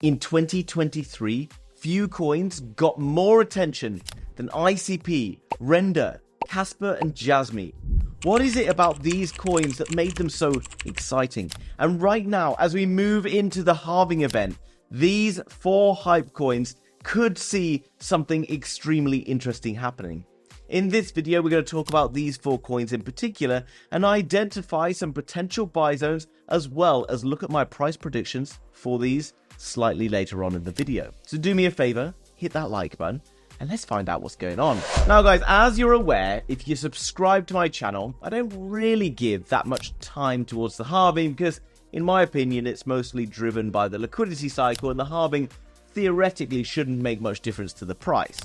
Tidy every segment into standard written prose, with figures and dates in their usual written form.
In 2023, few coins got more attention than ICP, Rndr, Casper, and Jasmy. What is it about these coins that made them so exciting? And right now, as we move into the halving event, these 4 hype coins could see something extremely interesting happening. In this video, we're going to talk about these 4 coins in particular and identify some potential buy zones, as well as look at my price predictions for these slightly later on in the video. So do me a favor, hit that like button, and let's find out what's going on. Now guys, as you're aware, if you subscribe to my channel, I don't really give that much time towards the halving because, in my opinion, it's mostly driven by the liquidity cycle, and the halving theoretically shouldn't make much difference to the price.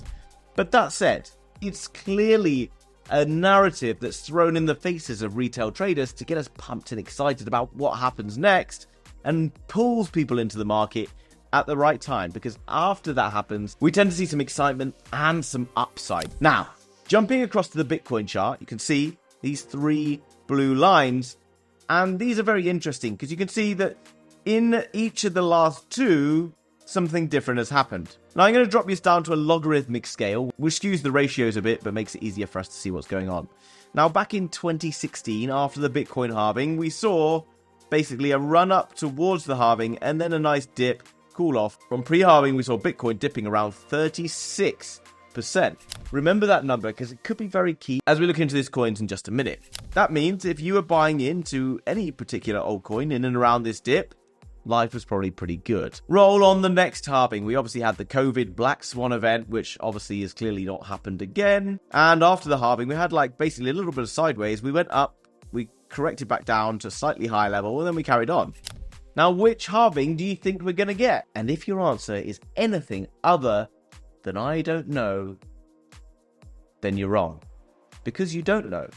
But that said, it's clearly a narrative that's thrown in the faces of retail traders to get us pumped and excited about what happens next, and pulls people into the market at the right time, because after that happens, we tend to see some excitement and some upside. Now, jumping across to the Bitcoin chart, you can see these 3 blue lines, and these are very interesting because you can see that in each of the last 2, something different has happened. Now I'm going to drop this down to a logarithmic scale, which skews the ratios a bit, but makes it easier for us to see what's going on. Now, back in 2016, after the Bitcoin halving, we saw basically a run up towards the halving and then a nice dip, cool off. From pre-halving, we saw Bitcoin dipping around 36%. Remember that number because it could be very key as we look into these coins in just a minute. That means if you were buying into any particular altcoin in and around this dip, life was probably pretty good. Roll on the next halving. We obviously had the COVID Black Swan event, which obviously has clearly not happened again. And after the halving, we had like basically a little bit of sideways. We went up, we corrected back down to a slightly higher level, and then we carried on. Now, which halving do you think we're going to get? And if your answer is anything other than I don't know, then you're wrong. Because you don't know.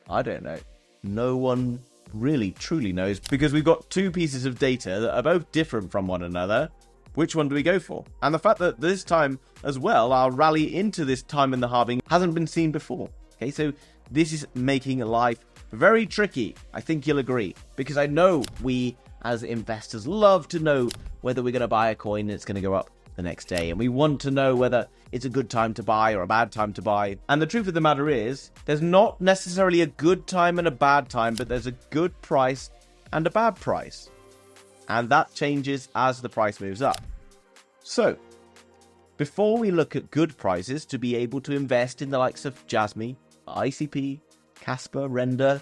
I don't know. No one really truly knows, because we've got 2 pieces of data that are both different from one another. Which one do we go for? And the fact that this time as well, our rally into this time in the halving hasn't been seen before. Okay, so this is making life very tricky. I think you'll agree, because I know we as investors love to know whether we're going to buy a coin and it's going to go up the next day, and we want to know whether it's a good time to buy or a bad time to buy. And the truth of the matter is, there's not necessarily a good time and a bad time, but there's a good price and a bad price, and that changes as the price moves up. So before we look at good prices to be able to invest in the likes of Jasmy, ICP, Kaspa, Rndr,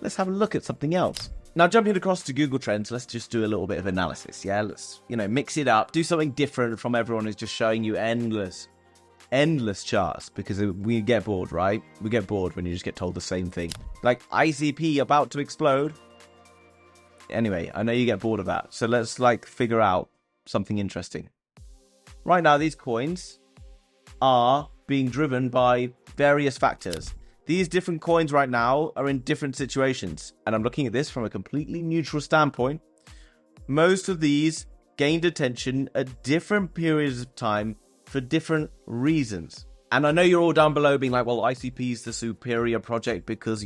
let's have a look at something else. Now, jumping across to Google Trends, let's just do a little bit of analysis, yeah? Let's, mix it up, do something different from everyone who's just showing you endless charts, because we get bored, right? We get bored when you just get told the same thing. Like, ICP about to explode. Anyway, I know you get bored of that, so let's, figure out something interesting. Right now, these coins are being driven by various factors. These different coins right now are in different situations, and I'm looking at this from a completely neutral standpoint. Most of these gained attention at different periods of time for different reasons. And I know you're all down below being like, well, ICP is the superior project because,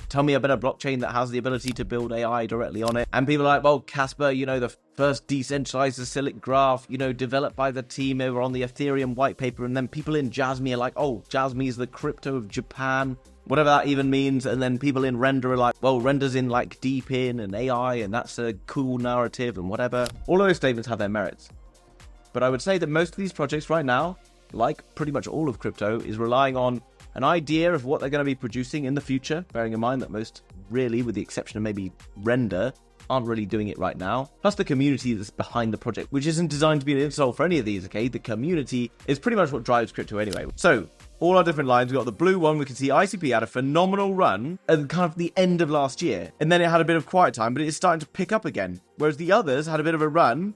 tell me about a blockchain that has the ability to build AI directly on it. And people are like, well, Casper, the first decentralized acyclic graph, developed by the team over on the Ethereum white paper. And then people in Jasmy are like, oh, Jasmy is the crypto of Japan, whatever that even means. And then people in Rndr are like, well, Rendr's in deep in and AI, and that's a cool narrative and whatever. All of those statements have their merits. But I would say that most of these projects right now, like pretty much all of crypto, is relying on an idea of what they're going to be producing in the future, bearing in mind that most really, with the exception of maybe Rndr, aren't really doing it right now. Plus the community that's behind the project, which isn't designed to be an insult for any of these, okay? The community is pretty much what drives crypto anyway. So, all our different lines, we've got the blue one, we can see ICP had a phenomenal run at kind of the end of last year, and then it had a bit of quiet time, but it's starting to pick up again. Whereas the others had a bit of a run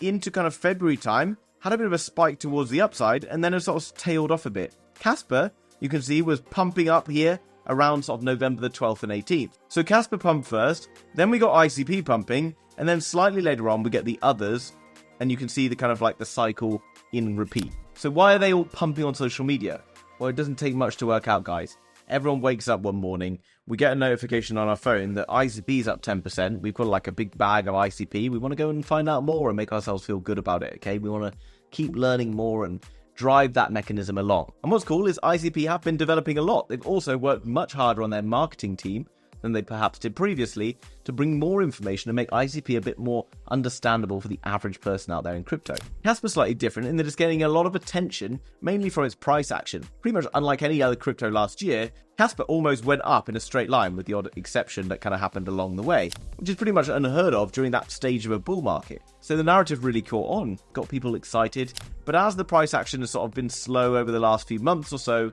into kind of February time, had a bit of a spike towards the upside, and then it sort of tailed off a bit. Casper, you can see, was pumping up here around sort of November the 12th and 18th. So Casper pumped first, then we got ICP pumping, and then slightly later on we get the others, and you can see the kind of the cycle in repeat. So why are they all pumping on social media? Well, it doesn't take much to work out, guys. everyone wakes up one morning, we get a notification on our phone that ICP is up 10%. We've got like a big bag of ICP. We want to go and find out more and make ourselves feel good about it, okay? We want to keep learning more and drive that mechanism along. And what's cool is ICP have been developing a lot. They've also worked much harder on their marketing team than they perhaps did previously to bring more information and make ICP a bit more understandable for the average person out there in crypto. Casper's slightly different in that it's getting a lot of attention, mainly from its price action. Pretty much unlike any other crypto last year, Casper almost went up in a straight line with the odd exception that kind of happened along the way, which is pretty much unheard of during that stage of a bull market. So the narrative really caught on, got people excited, but as the price action has sort of been slow over the last few months or so,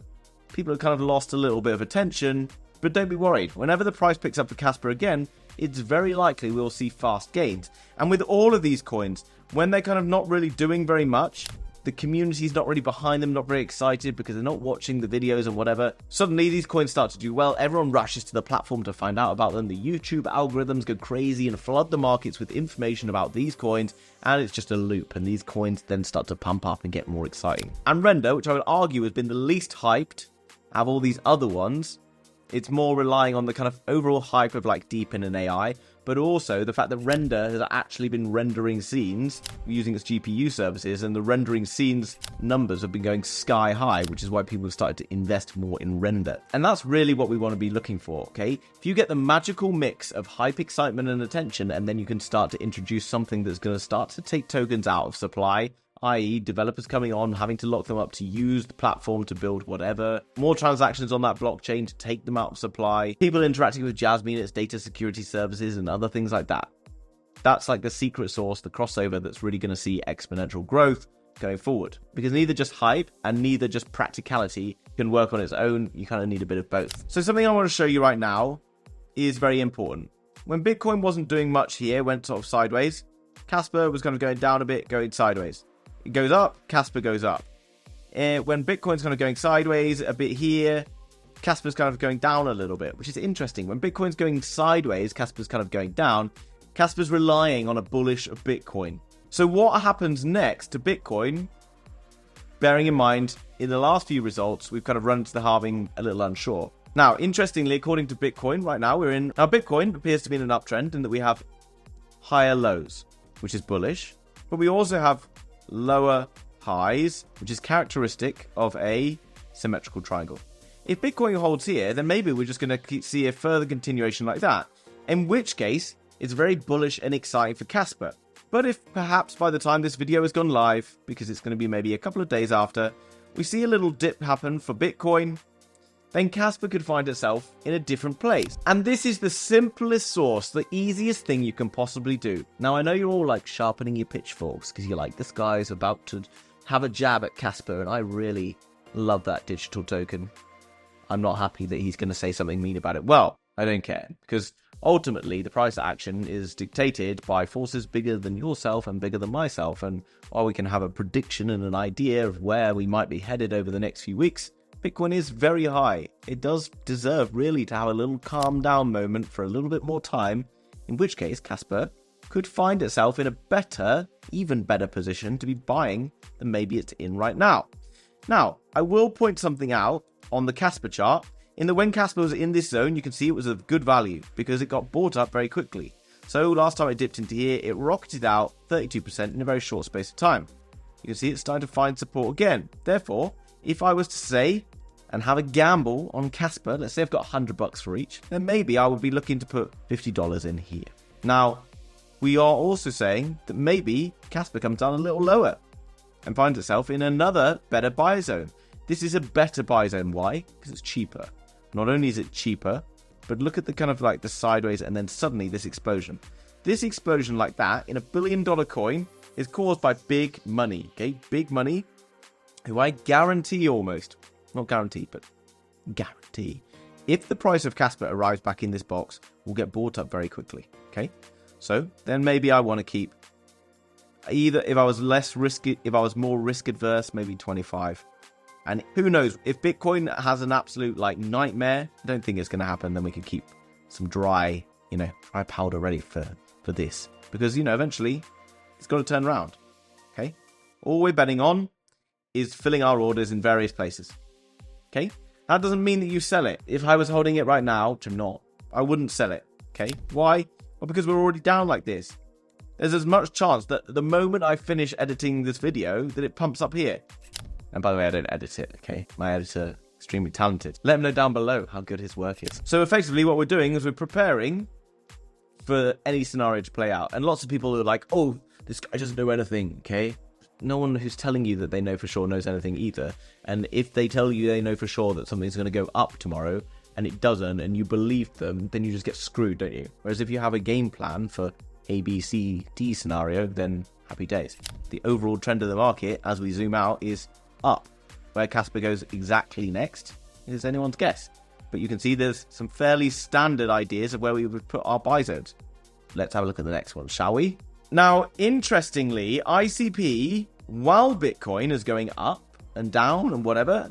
people have kind of lost a little bit of attention. But don't be worried, whenever the price picks up for Casper again, it's very likely we'll see fast gains. And with all of these coins, when they're kind of not really doing very much, the community's not really behind them, not very excited because they're not watching the videos and whatever, suddenly these coins start to do well, everyone rushes to the platform to find out about them, the YouTube algorithms go crazy and flood the markets with information about these coins, and it's just a loop, and these coins then start to pump up and get more exciting. And Rndr, which I would argue has been the least hyped out of all these other ones, it's more relying on the kind of overall hype of like Deepin and AI, but also the fact that Rndr has actually been rendering scenes using its GPU services, and the rendering scenes numbers have been going sky high, which is why people have started to invest more in Rndr. And that's really what we want to be looking for, okay? If you get the magical mix of hype, excitement, and attention, and then you can start to introduce something that's going to start to take tokens out of supply, i.e. developers coming on, having to lock them up to use the platform to build whatever, more transactions on that blockchain to take them out of supply, people interacting with Jasmy and its data security services and other things like that. That's like the secret sauce, the crossover that's really going to see exponential growth going forward. Because neither just hype and neither just practicality can work on its own. You kind of need a bit of both. So something I want to show you right now is very important. When Bitcoin wasn't doing much here, went sort of sideways, Casper was kind of going down a bit, going sideways. It goes up, Casper goes up. When Bitcoin's kind of going sideways a bit here, Casper's kind of going down a little bit, which is interesting. When Bitcoin's going sideways, Casper's kind of going down. Casper's relying on a bullish of Bitcoin. So what happens next to Bitcoin, bearing in mind, in the last few results, we've kind of run into the halving a little unsure. Now, interestingly, according to Bitcoin, right now Now, Bitcoin appears to be in an uptrend in that we have higher lows, which is bullish, but we also have lower highs, which is characteristic of a symmetrical triangle. If Bitcoin holds here, then maybe we're just going to see a further continuation like that, in which case it's very bullish and exciting for Casper. But if perhaps by the time this video has gone live, because it's going to be maybe a couple of days after, we see a little dip happen for Bitcoin, then Casper could find itself in a different place. And this is the simplest source, the easiest thing you can possibly do. Now, I know you're all like sharpening your pitchforks because you're like, this guy's about to have a jab at Casper, and I really love that digital token. I'm not happy that he's going to say something mean about it. Well, I don't care, because ultimately the price action is dictated by forces bigger than yourself and bigger than myself. And while we can have a prediction and an idea of where we might be headed over the next few weeks, Bitcoin is very high. It does deserve really to have a little calm down moment for a little bit more time, in which case Casper could find itself in a better, even better position to be buying than maybe it's in right now. Now, I will point something out on the Casper chart. In the when Casper was in this zone, you can see it was of good value because it got bought up very quickly. So last time it dipped into here, it rocketed out 32% in a very short space of time. You can see it's starting to find support again. Therefore, if I was to say and have a gamble on Casper, let's say I've got $100 for each, then maybe I would be looking to put $50 in here. Now, we are also saying that maybe Casper comes down a little lower and finds itself in another better buy zone. This is a better buy zone. Why? Because it's cheaper. Not only is it cheaper, but look at the kind of like the sideways and then suddenly this explosion. This explosion like that in $1 billion coin is caused by big money, okay? Big money, who I guarantee almost, not guarantee, but guarantee, if the price of Casper arrives back in this box, will get bought up very quickly, okay? So then maybe I want to keep either, if I was less risky, if I was more risk adverse, maybe 25. And who knows, if Bitcoin has an absolute like nightmare, I don't think it's going to happen, then we could keep some dry powder ready for this. Because, eventually it's got to turn around, okay? All we're betting on is filling our orders in various places, okay? That doesn't mean that you sell it. If I was holding it right now, which I'm not, I wouldn't sell it. Okay, why? Well, because we're already down like this. There's as much chance that the moment I finish editing this video that it pumps up here. And by the way, I don't edit it, okay? My editor, extremely talented. Let him know down below how good his work is. So effectively what we're doing is we're preparing for any scenario to play out. And lots of people are like, oh, this guy doesn't know anything, okay? No one who's telling you that they know for sure knows anything either. And if they tell you they know for sure that something's going to go up tomorrow and it doesn't, and you believe them, then you just get screwed, don't you? Whereas if you have a game plan for A, B, C, D scenario, then happy days. The overall trend of the market, as we zoom out, is up. Where Casper goes exactly next is anyone's guess. But you can see there's some fairly standard ideas of where we would put our buy zones. Let's have a look at the next one, shall we? Now, interestingly, ICP, while Bitcoin is going up and down and whatever,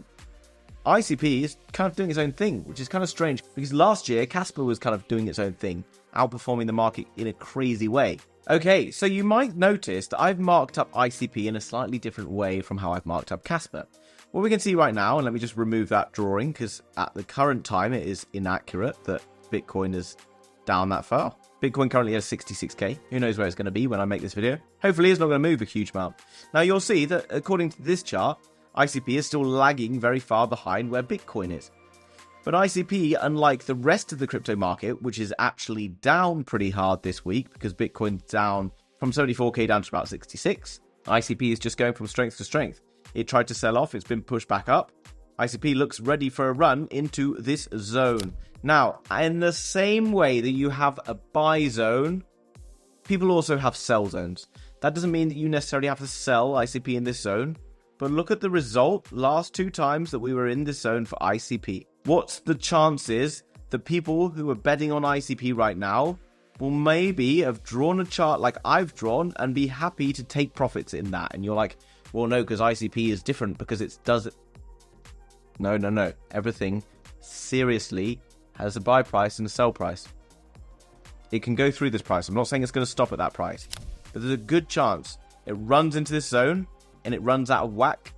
ICP is kind of doing its own thing, which is kind of strange because last year Casper was kind of doing its own thing, outperforming the market in a crazy way. Okay, so you might notice that I've marked up ICP in a slightly different way from how I've marked up Casper. What we can see right now, and let me just remove that drawing because at the current time it is inaccurate that Bitcoin is down that far. Bitcoin currently has 66k. Who knows where it's going to be when I make this video? Hopefully it's not going to move a huge amount. Now you'll see that according to this chart, ICP is still lagging very far behind where Bitcoin is. But ICP, unlike the rest of the crypto market, which is actually down pretty hard this week because Bitcoin's down from 74k down to about 66, ICP is just going from strength to strength. It tried to sell off, it's been pushed back up. ICP looks ready for a run into this zone. Now, in the same way that you have a buy zone, people also have sell zones. That doesn't mean that you necessarily have to sell ICP in this zone, but look at the result last 2 times that we were in this zone for ICP. What's the chances that people who are betting on ICP right now will maybe have drawn a chart like I've drawn and be happy to take profits in that? And you're like, well, no, because ICP is different because it does it. No. Everything seriously has a buy price and a sell price. It can go through this price. I'm not saying it's going to stop at that price, but there's a good chance it runs into this zone and it runs out of whack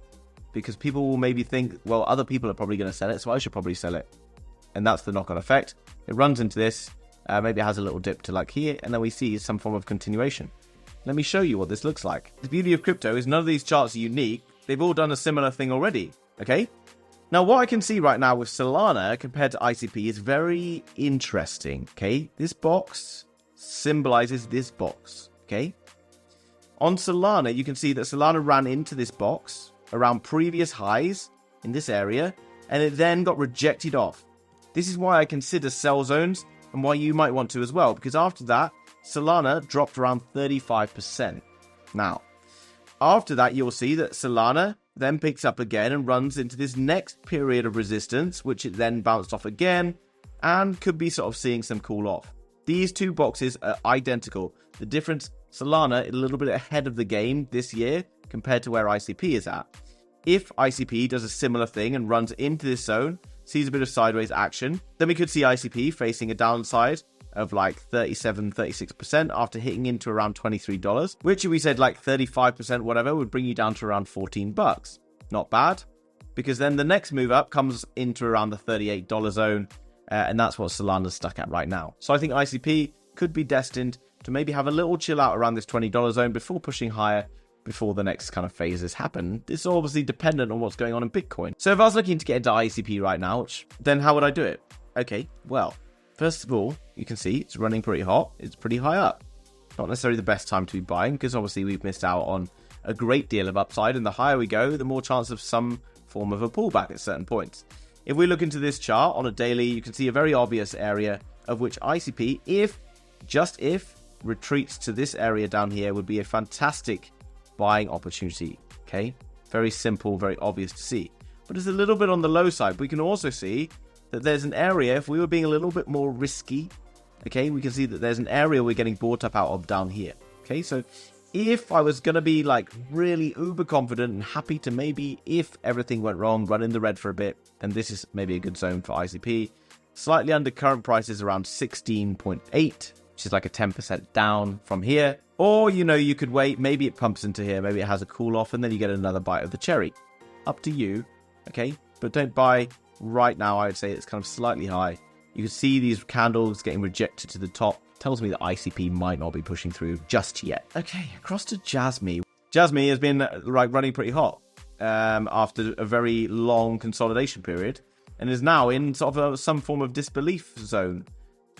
because people will maybe think, well, other people are probably going to sell it, so I should probably sell it. And that's the knock-on effect. It runs into this, maybe it has a little dip to like here, and then we see some form of continuation. Let me show you what this looks like. The beauty of crypto is none of these charts are unique. They've all done a similar thing already, okay? Now, what I can see right now with Solana compared to ICP is very interesting, okay? This box symbolizes this box, okay? On Solana, you can see that Solana ran into this box around previous highs in this area, and it then got rejected off. This is why I consider sell zones and why you might want to as well, because after that, Solana dropped around 35%. Now, after that, you'll see that Solana then picks up again and runs into this next period of resistance, which it then bounced off again and could be sort of seeing some cool off. These 2 boxes are identical. The difference, Solana is a little bit ahead of the game this year compared to where ICP is at. If ICP does a similar thing and runs into this zone, sees a bit of sideways action, then we could see ICP facing a downside of like 37-36% after hitting into around $23, which if we said like 35% whatever would bring you down to around $14. Not bad, because then the next move up comes into around the $38 zone, and that's what Solana's stuck at right now. So I think ICP could be destined to maybe have a little chill out around this $20 zone before pushing higher before the next kind of phases happen. This is obviously dependent on what's going on in Bitcoin. So if I was looking to get into ICP right now, then how would I do it? Okay, well, first of all, you can see it's running pretty hot. It's pretty high up. Not necessarily the best time to be buying because obviously we've missed out on a great deal of upside, and the higher we go, the more chance of some form of a pullback at certain points. If we look into this chart on a daily, you can see a very obvious area of which ICP, just if, retreats to this area down here would be a fantastic buying opportunity, okay? Very simple, very obvious to see. But it's a little bit on the low side. We can also see that there's an area, if we were being a little bit more risky, okay, we can see that there's an area we're getting bought up out of down here, okay? So if I was going to be like really uber confident and happy to maybe, if everything went wrong, run in the red for a bit, then this is maybe a good zone for ICP. Slightly under current prices around 16.8, which is like a 10% down from here. Or, you know, you could wait, maybe it pumps into here, maybe it has a cool off, and then you get another bite of the cherry. Up to you, okay? But don't buy right now, I would say it's kind of slightly high. You can see these candles getting rejected to the top. Tells me that ICP might not be pushing through just yet. Okay, across to Jasmy. Jasmy has been running pretty hot after a very long consolidation period, and is now in sort of some form of disbelief zone.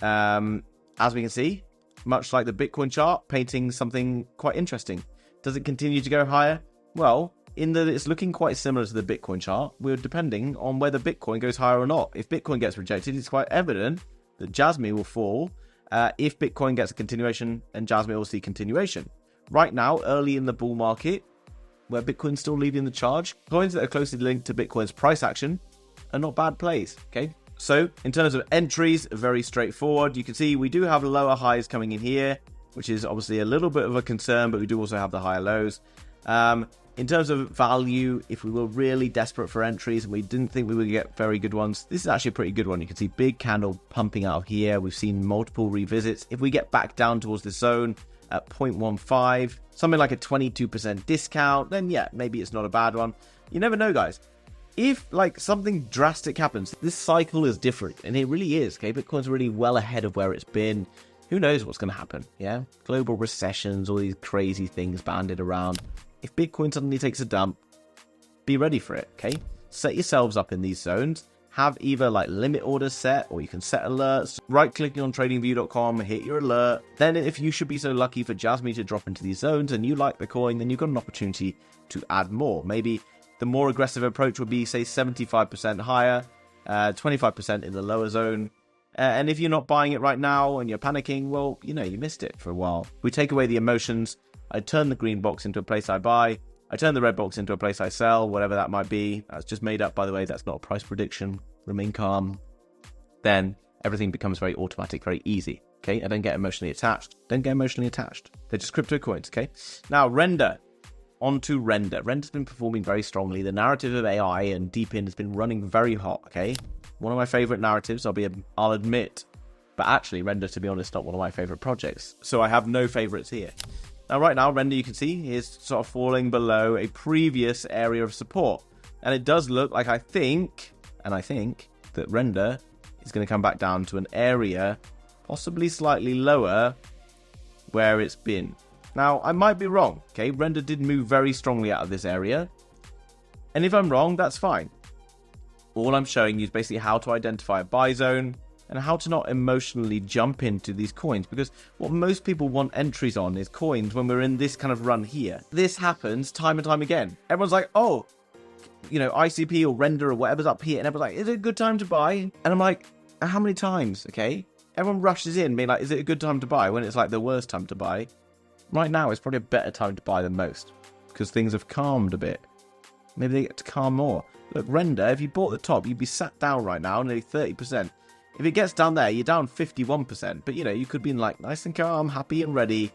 As we can see, much like the Bitcoin chart, painting something quite interesting. Does it continue to go higher? Well, in that it's looking quite similar to the Bitcoin chart, we're depending on whether Bitcoin goes higher or not. If Bitcoin gets rejected, it's quite evident that Jasmy will fall. If Bitcoin gets a continuation, and Jasmy will see continuation. Right now, early in the bull market, where Bitcoin's still leading the charge, coins that are closely linked to Bitcoin's price action are not bad plays, okay? So, in terms of entries, very straightforward. You can see we do have lower highs coming in here, which is obviously a little bit of a concern, but we do also have the higher lows. In terms of value, if we were really desperate for entries and we didn't think we would get very good ones, this is actually a pretty good one. You can see big candle pumping out of here. We've seen multiple revisits. If we get back down towards this zone at 0.15, something like a 22% discount, then yeah, maybe it's not a bad one. You never know, guys. If like something drastic happens, this cycle is different, and it really is, okay? Bitcoin's really well ahead of where it's been. Who knows what's going to happen, yeah? Global recessions, all these crazy things banded around. If Bitcoin suddenly takes a dump, be ready for it, okay? Set yourselves up in these zones. Have either like limit orders set, or you can set alerts. Right-clicking on tradingview.com, hit your alert. Then if you should be so lucky for Jasmy to drop into these zones and you like the coin, then you've got an opportunity to add more. Maybe the more aggressive approach would be, say, 75% higher, 25% in the lower zone. And if you're not buying it right now and you're panicking, well, you know, you missed it for a while. We take away the emotions. I turn the green box into a place I buy. I turn the red box into a place I sell, whatever that might be. That's just made up, by the way. That's not a price prediction. Remain calm. Then everything becomes very automatic, very easy. Okay, I don't get emotionally attached. Don't get emotionally attached. They're just crypto coins, okay? Now, Rndr. On to Rndr. Rndr's been performing very strongly. The narrative of AI and Deepin has been running very hot, okay? One of my favorite narratives, I'll admit. But actually, Rndr, to be honest, not one of my favorite projects. So I have no favorites here. Now, right now, Rndr, you can see, is sort of falling below a previous area of support. And it does look like I think that Rndr is going to come back down to an area possibly slightly lower where it's been. Now, I might be wrong, okay? Rndr did move very strongly out of this area. And if I'm wrong, that's fine. All I'm showing you is basically how to identify a buy zone and how to not emotionally jump into these coins. Because what most people want entries on is coins when we're in this kind of run here. This happens time and time again. Everyone's like, oh, you know, ICP or Rndr or whatever's up here. And everyone's like, is it a good time to buy? And I'm like, how many times, okay? Everyone rushes in being like, is it a good time to buy? When it's like the worst time to buy. Right now, it's probably a better time to buy than most because things have calmed a bit. Maybe they get to calm more. Look, Rndr, if you bought the top, you'd be sat down right now, nearly 30%. If it gets down there, you're down 51%. But, you know, you could be in like nice and calm, happy and ready.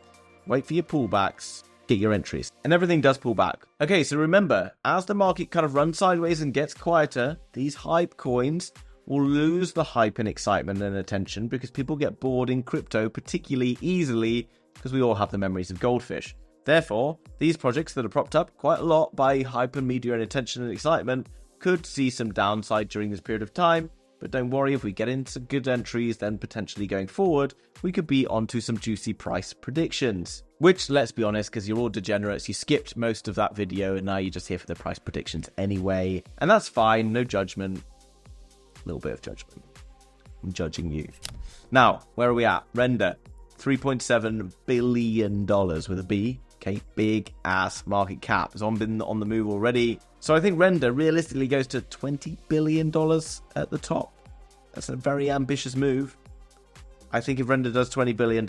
Wait for your pullbacks, get your entries. And everything does pull back. Okay, so remember, as the market kind of runs sideways and gets quieter, these hype coins will lose the hype and excitement and attention because people get bored in crypto particularly easily because we all have the memories of goldfish. Therefore, these projects that are propped up quite a lot by hype and media and attention and excitement could see some downside during this period of time, but don't worry, if we get into good entries, then potentially going forward, we could be onto some juicy price predictions. Which, let's be honest, because you're all degenerates, you skipped most of that video and now you're just here for the price predictions anyway. And that's fine, no judgment. A little bit of judgment. I'm judging you. Now, where are we at? Rndr. $3.7 billion with a B. Okay, big ass market cap. It's been on the move already. So I think Rndr realistically goes to $20 billion at the top. That's a very ambitious move. I think if Rndr does $20 billion,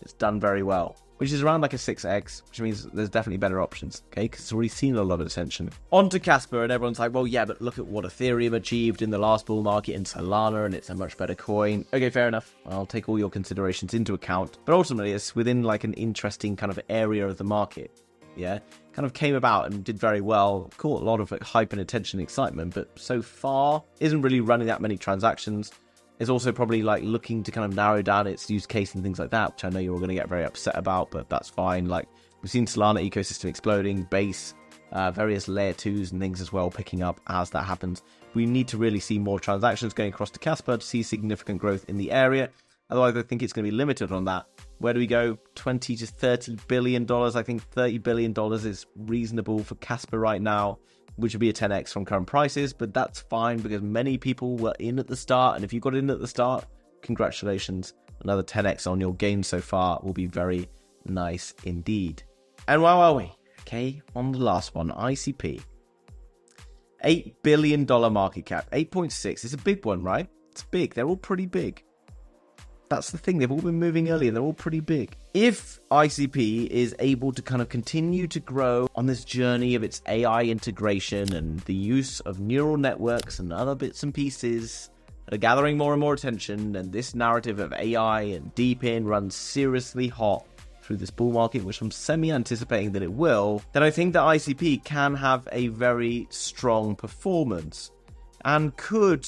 it's done very well. Which is around like a 6x, which means there's definitely better options, okay? Because it's already seen a lot of attention. On to Casper, and everyone's like, well, yeah, but look at what Ethereum achieved in the last bull market in Solana, and it's a much better coin. Okay, fair enough. I'll take all your considerations into account. But ultimately, it's within like an interesting kind of area of the market, yeah? Kind of came about and did very well, caught a lot of hype and attention and excitement, but so far isn't really running that many transactions. It's also probably like looking to kind of narrow down its use case and things like that, which I know you're all going to get very upset about, but that's fine. Like we've seen Solana ecosystem exploding, Base various layer 2s and things as well picking up as that happens. We need to really see more transactions going across to Casper to see significant growth in the area. Otherwise, I think it's going to be limited on that. Where do we go? 20 to 30 billion dollars. I think $30 billion is reasonable for Casper right now, which would be a 10x from current prices, but that's fine because many people were in at the start, and if you got in at the start, congratulations. Another 10x on your gain so far will be very nice indeed. And where are we? Okay, on the last one, ICP. $8 billion market cap, 8.6. It's a big one, right? It's big. They're all pretty big. That's the thing. They've all been moving earlier. They're all pretty big. If ICP is able to kind of continue to grow on this journey of its AI integration and the use of neural networks and other bits and pieces that are gathering more and more attention, and this narrative of AI and deep in runs seriously hot through this bull market, which I'm semi-anticipating that it will, then I think that ICP can have a very strong performance and could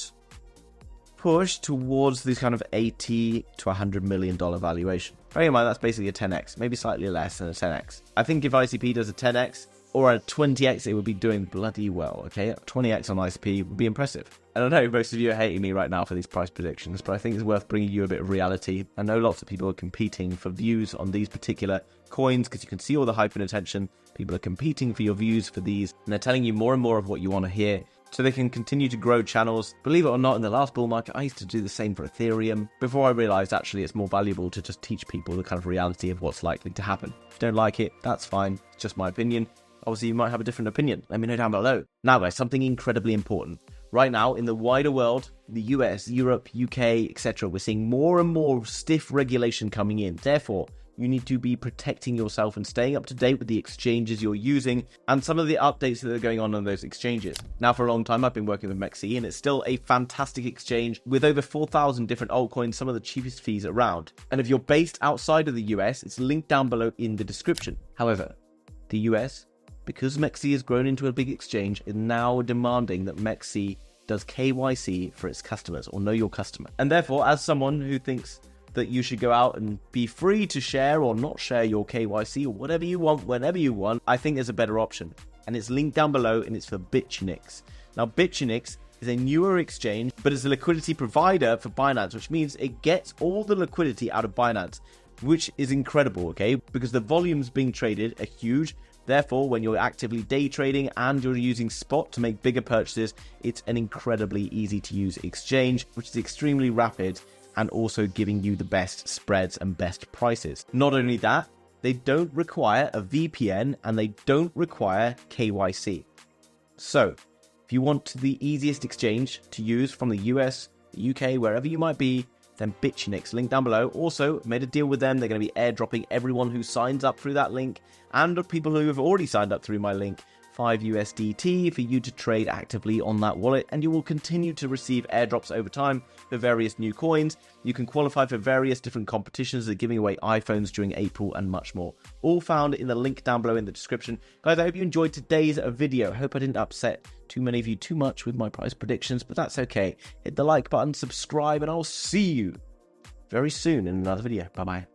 push towards this kind of $80 to $100 million valuation. Bear in mind, that's basically a 10x, maybe slightly less than a 10x. I think if ICP does a 10x or a 20x, it would be doing bloody well, okay? 20x on ICP would be impressive. And I know most of you are hating me right now for these price predictions, but I think it's worth bringing you a bit of reality. I know lots of people are competing for views on these particular coins because you can see all the hype and attention. People are competing for your views for these, and they're telling you more and more of what you want to hear, so they can continue to grow channels. Believe it or not, in the last bull market, I used to do the same for Ethereum before I realized actually it's more valuable to just teach people the kind of reality of what's likely to happen. If you don't like it, that's fine. It's just my opinion. Obviously, you might have a different opinion. Let me know down below. Now, guys, something incredibly important. Right now, in the wider world, the US, Europe, UK, etc., we're seeing more and more stiff regulation coming in. Therefore, you need to be protecting yourself and staying up to date with the exchanges you're using and some of the updates that are going on those exchanges. Now, for a long time, I've been working with MEXC, and it's still a fantastic exchange with over 4,000 different altcoins, some of the cheapest fees around. And if you're based outside of the US, it's linked down below in the description. However, the US, because MEXC has grown into a big exchange, is now demanding that MEXC does KYC for its customers, or know your customer. And therefore, as someone who thinks that you should go out and be free to share or not share your KYC or whatever you want, whenever you want, I think there's a better option. And it's linked down below, and it's for Bitunix. Now, Bitunix is a newer exchange, but it's a liquidity provider for Binance, which means it gets all the liquidity out of Binance, which is incredible, okay? Because the volumes being traded are huge. Therefore, when you're actively day trading and you're using spot to make bigger purchases, it's an incredibly easy to use exchange, which is extremely rapid and also giving you the best spreads and best prices. Not only that, they don't require a VPN and they don't require KYC. So, if you want the easiest exchange to use from the US, the UK, wherever you might be, then Bitunix, link down below. Also, made a deal with them. They're going to be airdropping everyone who signs up through that link, and people who have already signed up through my link, 5 USDT for you to trade actively on that wallet, and you will continue to receive airdrops over time for various new coins. You can qualify for various different competitions. They're giving away iPhones during April and much more. All found in the link down below in the description. Guys, I hope you enjoyed today's video. I hope I didn't upset too many of you too much with my price predictions, but that's okay. Hit the like button, subscribe, and I'll see you very soon in another video. Bye-bye.